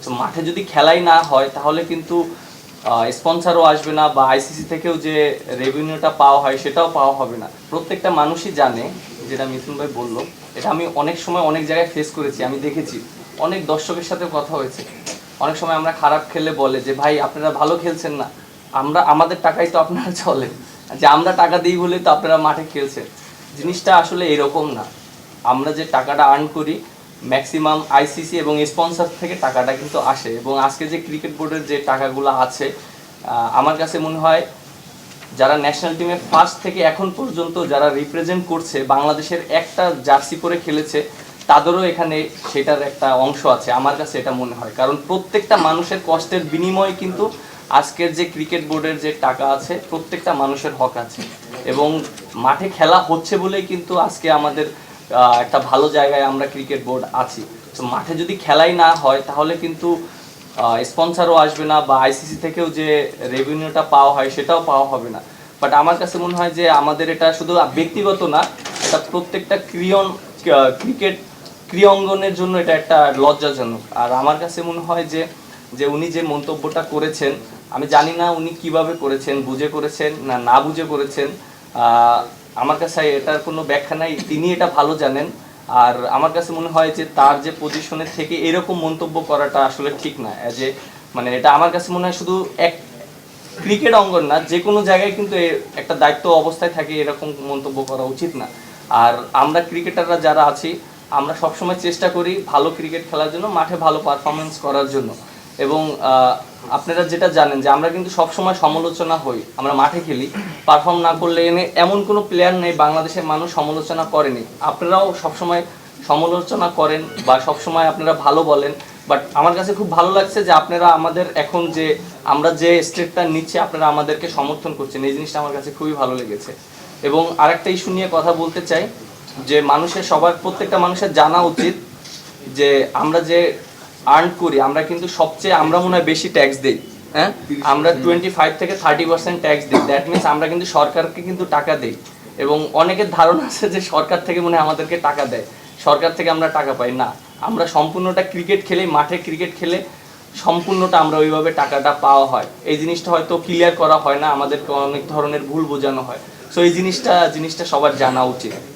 তো মাঠে যদি খেলাই না হয় তাহলে কিন্তু স্পন্সরও আসবে না বা আইসিসি থেকেও যে রেভিনিউটা পাওয়া হয় সেটাও পাওয়া হবে না। প্রত্যেকটা মানুষই জানে, যেটা মিথুন ভাই বললো, এটা আমি অনেক সময় অনেক জায়গায় ফেস করেছি, আমি দেখেছি, অনেক দর্শকের সাথে কথা হয়েছে। অনেক সময় আমরা খারাপ খেললে বলে যে ভাই আপনারা ভালো খেলছেন না, আমাদের টাকাই তো আপনারা চলেন, যে আমরা টাকা দিই বলেই তো আপনারা মাঠে খেলছেন। জিনিসটা আসলে এরকম না। আমরা যে টাকাটা আর্ন করি ম্যাক্সিমাম আইসিসি এবং স্পন্সর থেকে টাকাটা কিন্তু আসে, এবং আজকে যে ক্রিকেট বোর্ডের যে টাকাগুলো আছে, আমার কাছে মনে হয় যারা ন্যাশনাল টিমে ফার্স্ট থেকে এখন পর্যন্ত যারা রিপ্রেজেন্ট করছে, বাংলাদেশের একটা জার্সি পরে খেলেছে, তাদেরও এখানে সেটার একটা অংশ আছে, আমার কাছে এটা মনে হয়। কারণ প্রত্যেকটা মানুষের কষ্টের বিনিময়ে কিন্তু আজকের যে ক্রিকেট বোর্ডের যে টাকা আছে, প্রত্যেকটা মানুষের হক আছে, এবং মাঠে খেলা হচ্ছে বলেই কিন্তু আজকে আমাদের একটা ভালো জায়গায় আমরা ক্রিকেট বোর্ড আছি। তো মাঠে যদি খেলাই না হয় তাহলে কিন্তু স্পন্সরও আসবে না বা আইসিসি থেকেও যে রেভিনিউটা পাওয়া হয় সেটাও পাওয়া হবে না। বাট আমার কাছে মনে হয় যে আমাদের এটা শুধু ব্যক্তিগত না, এটা প্রত্যেকটা ক্রিকেট ক্রীড়াঙ্গনের জন্য এটা একটা লজ্জাজনক। আর আমার কাছে মনে হয় যে যে উনি যে মন্তব্যটা করেছেন, আমি জানি না উনি কিভাবে করেছেন, বুঝে করেছেন না না বুঝে করেছেন, আমার কাছে এটার কোনো ব্যাখ্যা নাই, তিনি এটা ভালো জানেন। আর আমার কাছে মনে হয় যে তার যে পজিশনের থেকে এরকম মন্তব্য করাটা আসলে ঠিক না। যে মানে এটা আমার কাছে মনে হয় শুধু এক ক্রিকেট অঙ্গন না, যে কোনো জায়গায় কিন্তু একটা দায়িত্ব অবস্থায় থাকে এরকম মন্তব্য করা উচিত না। আর আমরা ক্রিকেটাররা যারা আছি, আমরা সবসময় চেষ্টা করি ভালো ক্রিকেট খেলার জন্য, মাঠে ভালো পারফরমেন্স করার জন্য। এবং আপনারা যেটা জানেন যে আমরা কিন্তু সবসময় সমালোচনা হই, আমরা মাঠে খেলি, পারফর্ম না করলে এমন কোনো প্লেয়ার নেই বাংলাদেশের মানুষ সমালোচনা করেনি। আপনারাও সবসময় সমালোচনা করেন বা সবসময় আপনারা ভালো বলেন, বাট আমার কাছে খুব ভালো লাগছে যে আপনারা আমাদের এখন যে আমরা যে স্টেপটা নিচ্ছি আপনারা আমাদেরকে সমর্থন করছেন, এই জিনিসটা আমার কাছে খুবই ভালো লেগেছে। এবং আরেকটা ইস্যু নিয়ে কথা বলতে চাই, যে প্রত্যেকটা মানুষের জানা উচিত যে আমরা যে আর্ন করি, আমরা কিন্তু আমরা মনে হয় বেশি ট্যাক্স দিই। হ্যাঁ, আমরা 25 থেকে 30% ট্যাক্স দিই। দ্যাট মিনস আমরা কিন্তু সরকারকে কিন্তু টাকা দিই, এবং অনেকের ধারণা আছে যে সরকার থেকে মনে হয় আমাদেরকে টাকা দেয়, সরকার থেকে আমরা টাকা পাই না। আমরা সম্পূর্ণটা ক্রিকেট খেলে, মাঠে ক্রিকেট খেলে সম্পূর্ণটা আমরা ওইভাবে টাকাটা পাওয়া হয়। এই জিনিসটা হয়তো ক্লিয়ার করা হয় না, আমাদেরকে অনেক ধরনের ভুল বোঝানো হয়। সো এই জিনিসটা সবার জানা উচিত।